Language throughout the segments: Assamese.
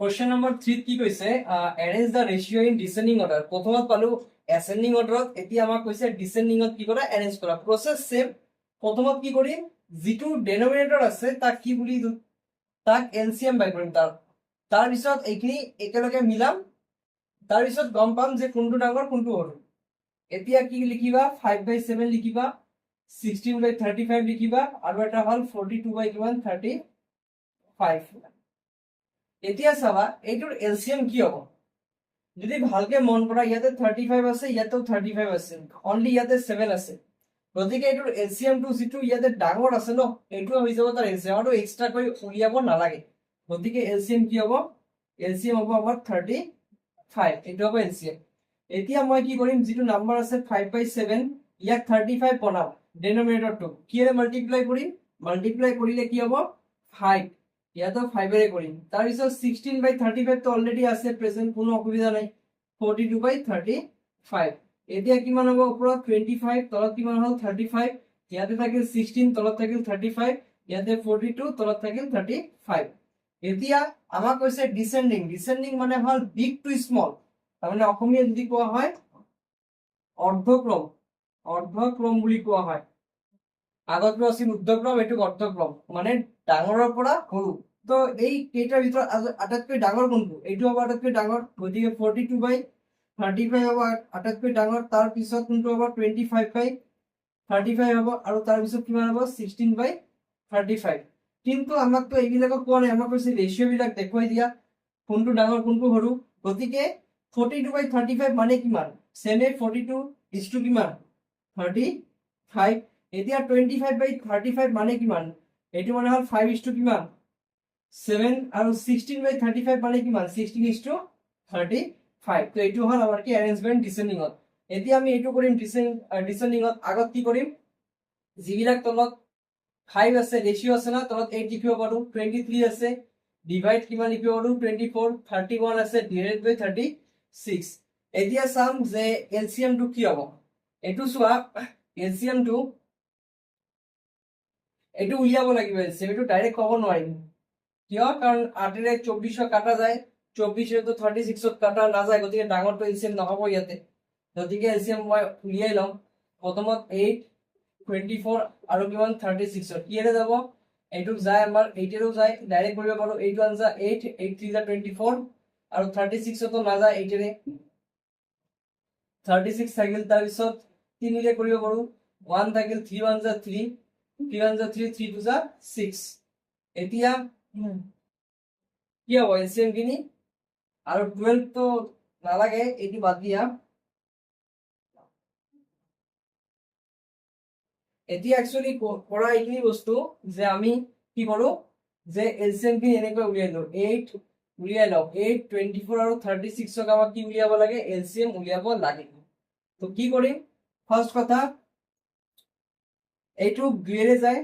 কোশ্চেন নম্বৰ 3 কি কৈছে arrange the ratio in descending order. প্ৰথমত পালো এসেন্ডিং অৰ্ডাৰত, এতিয়া আমাক কৈছে ডিসেন্ডিংত কি কৰা এৰেঞ্জ কৰা। Process same. প্ৰথমত কি কৰিম, যিটো ডেনোমিনেটৰ আছে তাক কি বুলি তাক এলসিএম বাই কৰিম। তাৰ পিছত এইখিনি একেলগে মিলাম, তাৰ পিছত গম পাম যে কোনটো ডাঙৰ কোনটো সৰু। এতিয়া কি লিখিবা 5/7 লিখিবা, 16/35 লিখিবা, আৰু এটা হল 42/35। এতিয়া চাবা এইটোৰ এলসিএম কি হ'ব। যদি ভালকে মন কৰা ইয়াতে 35 আছে, ইয়াতেও 35 আছে, অনলি ইয়াতে 7 আছে, গতিকে এইটোৰ এলসিএম টো যিটো ইয়াতে ডাঙৰ আছে ন, এইটো হৈ যাব তাৰ এলসিএম, আৰু এক্সট্ৰা কৰি উলিয়াব নালাগে। গতিকে এলসিএম কি হ'ব, এলসিএম হ'ব আমাৰ 35, এইটো হ'ব এলসিএম। এতিয়া মই কি কৰিম, যিটো নাম্বাৰ আছে 5/7 ইয়াক 35 বনাম, ডেনোমিনেটৰটো কিৰে মাল্টিপ্লাই কৰিম, মাল্টিপ্লাই কৰিলে কি হ'ব 5, ইয়াতো 5 এৰে কৰিম। তাৰ পিছত 16/35 তো অলৰেডি আছে প্ৰেজেন্ট, কোনো অসুবিধা নাই, 42/35। এতিয়া কিমান হ'ব, ওপৰত 25, তলত কিমান হ'ল 35, ইয়াতে থাকিল 16, তলত থাকিল 35, ইয়াতে 42, তলত থাকিল 35। এতিয়া আমাক কৈছে ডিসেন্ডিং, ডিসেন্ডিং মানে হ'ল বিগ টু স্মল, তাৰমানে অসমীয়া যদি কোৱা হয় অৰ্ধক্ৰম, অৰ্ধক্ৰম বুলি কোৱা হয়। আগতটো আছিল ঊৰ্ধ্বক্ৰম, এইটো অৰ্ধক্ৰম, মানে ডাঙৰৰ পৰা সৰু। তো এই কেইটাৰ ভিতৰত আটাইতকৈ ডাঙৰ কোনটো, এইটো হ'ব আটাইতকৈ ডাঙৰ, গতিকে 42/35 হ'ব আটাইতকৈ ডাঙৰ। তাৰ পিছত কোনটো হ'ব 25/35 হ'ব, আৰু তাৰ পিছত কিমান হ'ব 16/35। কিন্তু আমাকতো এইবিলাকক কোৱা নাই, আমাক কৈছে ৰেচিঅ' বিলাক দেখুৱাই দিয়া কোনটো ডাঙৰ কোনটো সৰু। গতিকে 42/35 মানে কিমান, চেমে 42 কিমান 35। এতিয়া 25/35 মানে কিমান, এইটো মানে হ'ল 5 কিমান 7, আৰু 16/35 মানে কিমান 16:35। তো এইটো হ'ল আমাৰ কি এৰেঞ্জমেন্ট ডিসেন্ডিংত। এতিয়া আমি এইটো কৰিম ডিসেন্ডিংত। আগত কি কৰিম, যিবিলাক তলত 5 আছে ৰেচিও আছে না, তলত 8 লিখিব পাৰো, 23 আছে ডিভাইড কিমান লিখিব পাৰো 24, 31 আছে ডিভাইড বাই 36। এতিয়া চাম যে এলসিএম টো কি হ'ব। এইটো চোৱা, এলসিএম টো এইটো উলিয়াব লাগিব, এলসিএম এইটো ডাইৰেক্ট ক'ব নোৱাৰিম। কিয়, কাৰণ 8ৰে 24 কাটা যায়, 24ৰে তো 36 কাটা নাযায়, গতিকে ডাঙৰটো এলসিএম নহ'ব ইয়াতে। গতিকে এলসিএম মই উলিয়াই লম। প্ৰথমত 8, 24 আৰু কিমান 36, কিহেৰে যাব, এইটো যায় আমাৰ 8এৰো যায়, ডাইৰেক্ট কৰিব পাৰো, 8 1 যা 8, 8 3 যা 24, আৰু 36 তো নাযায় 8এৰে, 36 থাকিল। তাৰ পিছত 3ৰে কৰিব পাৰো, 1 থাকিল, 3 1 যা 3, 3 1 যা 3, 3 2 যা 6। এতিয়া কি হ'ব এলসিএম খিনি, আৰু 12 তো নালাগে, এইটো বাদ দিয়া। এতিয়া একচুয়ালি কৰা এইখিনি বস্তু যে আমি কি কৰো, যে এলসিএম খিনি এনেকৈ উলিয়াই লওঁ, 8 উলিয়াই লওঁ, 8 24 আৰু 36ক আমাক কি উলিয়াব লাগে, এলসিএম উলিয়াব লাগে। তো কি কৰিম, ফার্স্ট কথা এইটো 2 যায়,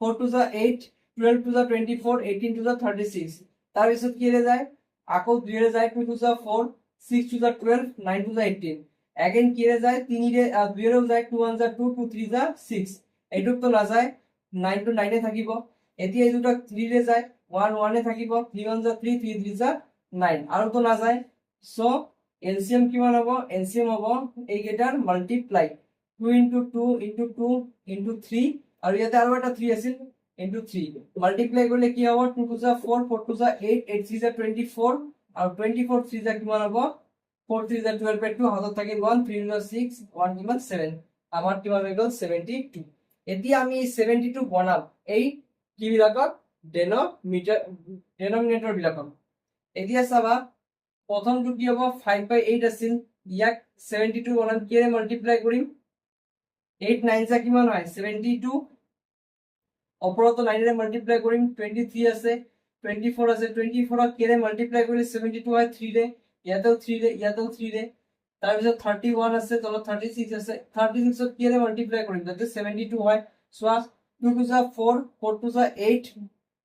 4 2 যা 8, 12 2 যা 24, 18 2 যা 36। তাৰ পিছত কিৰে যায়, আকৌ 2 যায়, 2 2 যা 4, 6 2 যা 12, 9 2 যা 18। এগেইন কিরে যায়, 3রে 2রেও যায়, 2 1 যা 2, 2 3 যা 6, এইটুক তো না যায়, 9 to 9 এ থাকিব। এতিয়া এই দুটা 3 রে যায়, 1 1 এ থাকিব, 3 1 যা 3, 3 3 যা 9, আৰু তো না যায়। সো এলসিএম কিমান হ'ব, এলসিএম হ'ব এইকেইটাৰ মাল্টিপ্লাই, 2 into 2 into 2 into 3, আৰু ইয়াতে আৰু এটা 3 আছিল, into 3 মাল্টিপ্লাই কৰিলে কি হ'ব, 2 2 যা 4, 4 2 যা 8, 8 3 যা 24, আৰু 24 3 যা কিমান হ'ব 4 3 যা 12/2, হাতত থাকিল 1, 3 যা 6, 1 কিমান 7, আমাৰ কিমান হৈ গ'ল 72। এতিয়া আমি 72 বনাম এই কি বিলাকত, ডেনোমিনেটৰ বিলাকত। এতিয়া চাবা প্ৰথমটো কি হ'ব, 5/8 আছিল, ইয়াক 72 বনাম, কিৰে মাল্টিপ্লাই কৰিম, 8 9 যা কিমান হয় 72, ওপৰতো 9 ৰে মাল্টিপ্লাই কৰিম, 23 আছে, 24 আছে, 24ক কিৰে মাল্টিপ্লাই কৰিলে 72 হয় 3 ৰে, ইয়াতেও 3 ৰে, ইয়াতেও 3 ৰে। তাৰ পিছত 31 আছে, তলত 36 আছে, 36ক কিৰে মাল্টিপ্লাই কৰিম যাতে 72 হয়। সোয়া 2 2 যা 4, 4 2 যা 8,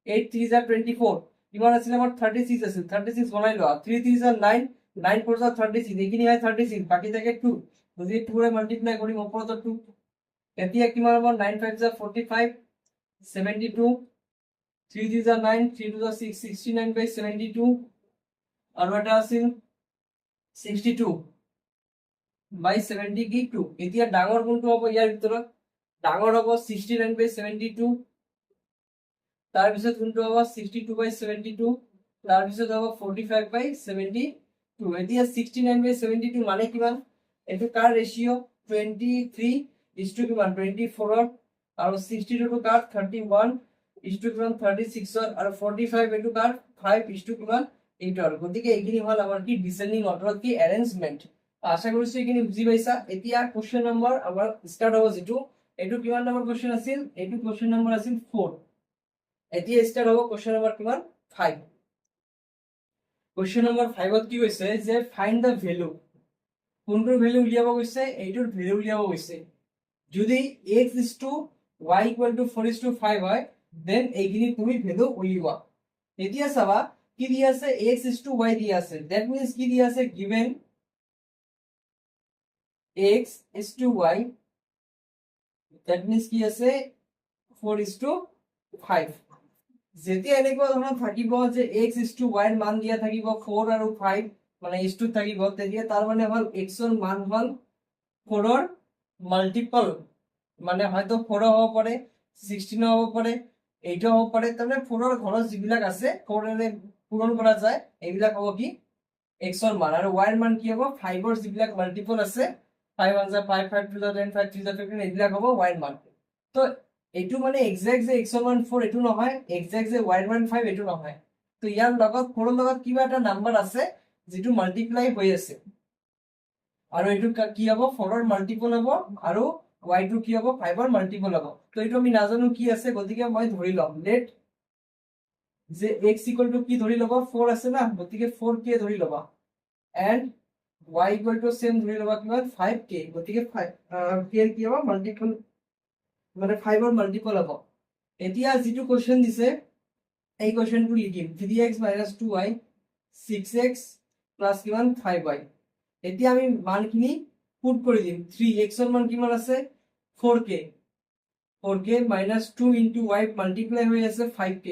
8 3 যা 24, কিমান আছিল আমাৰ 36 আছিল, 36 বনাই লোৱা, 3 3 যা 9, 9 4 যা 36, এইখিনি হয় 36, বাকি থাকে 2, যদি 2 ৰে মাল্টিপ্লাই কৰিম ওপৰত 2। এতিয়া কিমান হ'ব, 9 5 যা 45, 72, 3 3 যা 9, 3 2 যা 6, 69/72, আৰু এটা আছিল 62/70 কি 2। এতিয়া ডাঙৰ কোনটো হ'ব ইয়াৰ ভিতৰত? ডাঙৰ হ'ব 69/72, তাৰপিছত কোনটো হ'ব 62/72, তাৰপিছত হ'ব 45/72। এতিয়া 69/72 মানে কিমান? এইটো কাৰ ৰেচিঅ' 23 কিমান 24 আৰু 62 কাৰ 31 কিমান 36 আৰু 45 এইটো কাৰ 5 কিমান 8। গতিকে এইখিনি হ'ল আমাৰ কি ডিসেন্ডিং অৰ্ডাৰত কি এৰেঞ্জমেন্ট। আশা কৰিছো এইখিনি বুজি পাইছা। এতিয়া কোশ্চেন নম্বৰ আমাৰ স্টাৰ্ট হ'ব যিটো, এইটো কিমান নম্বৰ কোশ্চেন আছিল? এইটো কোশ্চেন নম্বৰ আছিল 4। এতিয়া স্টাৰ্ট হ'ব কোশ্চেন নম্বৰ কিমান 5। কোশ্চেন নম্বৰ 5ত কি কৈছে যে ফাইন্ড দ্য ভ্যালু। কোনটোৰ ভ্যালু উলিয়াব গৈছে? এইটোৰ ভ্যালু উলিয়াব গৈছে। যদি x is to y equal to 4:5 হয় দেন এইখিনি তুমি ভ্যালু উলিওৱা। এতিয়া চাবা কি দিয়া আছে x is to y দিয়া আছে, দ্যাট মিন্স কি দিয়া আছে given x is to y, that means কি আছে 4:5। যেতিয়া এনেকুৱা ধৰণৰ থাকিব যে x is to y ৰ মান দিয়া থাকিব 4 আৰু 5 মানে is to থাকিব, তেতিয়া তাৰ মানে হ'ল x ৰ মান হ'ল 4 ৰ মাল্টিপল, মানে হয়তো 4 হ'ব পাৰে 16 হ'ব পাৰে 8 হ'ব পাৰে, তাৰমানে 4 ৰ ঘৰত যিবিলাক আছে 4 ৰে পূৰণ কৰা যায় এইবিলাক হ'ব কি x ৰ মান। আৰু y ৰ মান কি হ'ব 5 ৰ যিবিলাক মাল্টিপল আছে 5 1 5 5 2 10 5 3 15 এইবিলাক হ'ব y ৰ মান। তো এইটো মানে এক্সাক্ট যে x ৰ মান 4 এইটো নহয়, এক্সাক্ট যে y ৰ মান 5 এইটো নহয়। তো ইয়াৰ লগত 4 ৰ লগত কিবা এটা নাম্বাৰ আছে যেটো মাল্টিপ্লাই হৈ আছে, আৰু এইটো কি হ'ব 4 ৰ মাল্টিপল হ'ব আৰু y টো কি হ'ব 5 ৰ মাল্টিপল হ'ব। তো এইটো আমি নাজানো কি আছে, গতিকে মই ধৰি লম লেট যে x ইকুয়াল টু কি ধৰি লবা 4 আছে না, গতিকে 4k ধৰি লবা and y equal to same ধৰি লবা কিমান 5k, গতিকে 5 k এৰ কি হ'ব মাল্টিপল মানে 5 ৰ মাল্টিপল হ'ব। এতিয়া যেটো কোশ্চেন দিছে এই কোশ্চেনটো লিখিম 3x - 2y 6x প্লাস কিমান 5y। এতিয়া আমি মানখিনি পুট কৰি দিম। 3x ৰ মান কিমান আছে 4k, 4k - 2 into y multiply হৈ আছে 5k।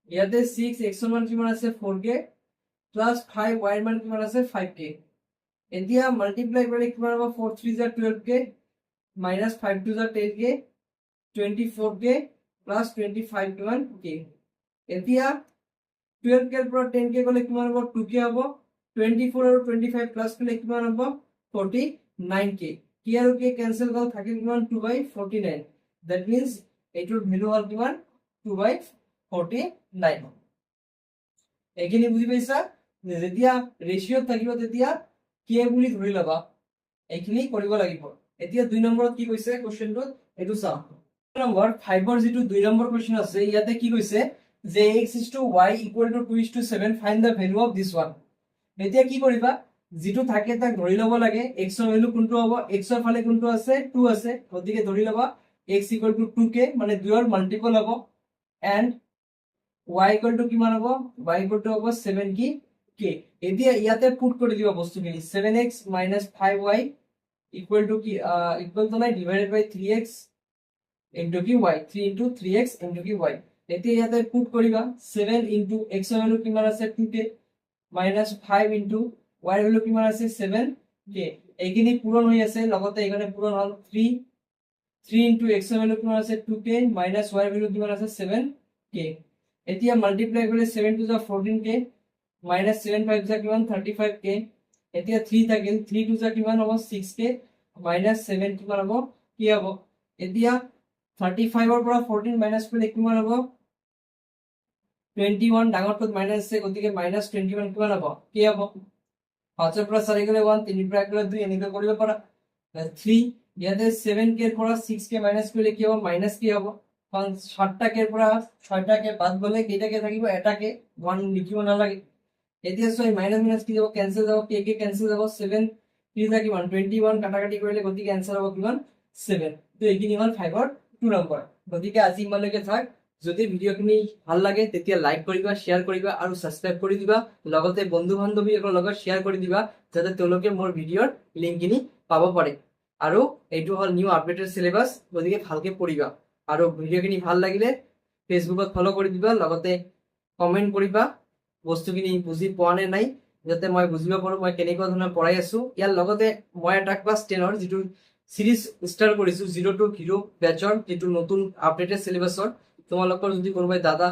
ইয়াতে 6x ৰ মান কিমান আছে 4k প্লাস 5y ৰ মান কিমান আছে 5k। এতিয়া মাল্টিপ্লাই কৰিলে কিমান হ'ব 4 3 * 12k minus 5 2 * 10k 24k plus 25 কিমান k। এতিয়া 12k ৰ পৰা 10k গলে কিমান হ'ব 2k হ'ব, 24 আৰু 25 প্লাস কৰিলে কিমান হ'ব 49k। k আৰু k ক্যান্সেল গল থাকিল কিমান 2/49, দ্যাট মিন্স এইটোৰ ভ্যালু হ'ল কিমান 2/49। এইখিনি বুজি পাইছা? যেতিয়া ৰেশিও থাকিব তেতিয়া k বুলি ধৰি লবা, এইখিনি কৰিব লাগিব। এতিয়া 2 নম্বৰত কি কৈছে কোশ্চেনটোত এইটো চাও। নম্বৰ 5 ৰ যেটো 2 নম্বৰ কোশ্চেন আছে ইয়াতে কি কৈছে যে x is to y equal to 2:7 find the value of this one। এতিয়া কি কৰিবা যেটো থাকে তাক ধৰি লব লাগে। x ৰ ভ্যালু কোনটো হ'ব, x ৰ ফালে কোনটো আছে 2 আছে, গতিকে ধৰি লবা x equal to 2k মানে 2 ৰ মাল্টিপল হ'ব এন্ড y equal to কিমান হ'ব y equal to হ'ব 7k। এতিয়া ইয়াতে পুট কৰি দিবা বস্তুখিনি 7x - 5y equal to কি equal to নাই divided by 3x into কি y 3 into 3x into কি y। এতিয়া ইয়াতে পুট কৰিবা 7 into x ৰ ভ্যালু কিমান আছে 2k minus 5 into y ৰ ভ্যালু কিমান আছে 7k। এইখিনি পূৰণ হৈ আছে, লগতে এখানে পূৰণ হ'ল 3 into x ৰ ভ্যালু কিমান আছে 2k minus y ৰ ভ্যালু কিমান আছে 7k। এতিয়া মাল্টিপ্লাই কৰিলে 7 to the 14k minus 7 5 যা কিমান 35k। এতিয়া 3 থাকিল 3 to the কিমান হ'ব 6k minus 7 কিমান হ'ব কি হ'ব। এতিয়া 35 ৰ পৰা 14 মাইনাস কৰিলে কিমান হ'ব 21, ডাঙৰটোত মাইনাস আছে গতিকে minus 21 কিমান হ'ব কি হ'ব। 5 ৰ পৰা 4 গলে 1 3 ৰ পৰা 1 গলে 2 এনেকৈ কৰিব পাৰা। 3 ইয়াতে 7k ৰ পৰা 6k মাইনাস কৰিলে কি হ'ব মাইনাস কি হ'ব, কাৰণ 7টাকে ৰ পৰা 6টাকে বাদ গলে কেইটাকে থাকিব এটাকে 1 লিখিব নালাগে। এতিয়া সই মাইনাস মাইনাস কি যাব ক্যান্সেল যাব, k কে ক্যান্সেল যাব 7 3 টা কিমান 21 কাটাকাটি কৰিলে গতিকে आंसर হ'ব কিমান 7। তো এইখিনি হ'ল 5 ৰ 2 নম্বৰ। গতিকে আজি ইমানলৈকে থাক। যদি ভিডিওখিনি ভাল লাগে তেতিয়া লাইক কৰিবা, শেয়াৰ কৰিবা আৰু সাবস্ক্ৰাইব কৰি দিবা, লগতে বন্ধু বান্ধৱীৰ লগত শেয়াৰ কৰি দিবা যাতে তেওঁলোকে মোৰ ভিডিওৰ লিংকখিনি পাব পাৰে। আৰু এইটো হ'ল নিউ আপডেটেড সিলেবাস, গতিকে ভালকে পঢ়িবা। আৰু ভিডিওখিনি ভাল লাগিলে ফেসবুকত ফলো কৰি দিবা, লগতে কমেন্ট কৰিবা বস্তুখিনি বুজি পোৱা নে নাই, যাতে মই বুজিব পাৰোঁ মই কেনেকুৱা ধৰণে পঢ়াই আছোঁ। ইয়াৰ লগতে মই এটা ক্লাছ 10ৰ যিটো চিৰিজ ষ্টাৰ্ট কৰিছোঁ 0 to Hero বেটচৰ, যিটো নতুন আপডেটেড চিলেবাছৰ, তোমালোকৰ যদি কোনোবাই দাদা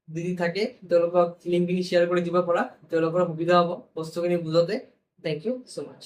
দিদি থাকে তেওঁলোকক লিংকখিনি শ্বেয়াৰ কৰি দিব পাৰা, তেওঁলোকৰ সুবিধা হ'ব বস্তুখিনি বুজোতে। Thank you so' much.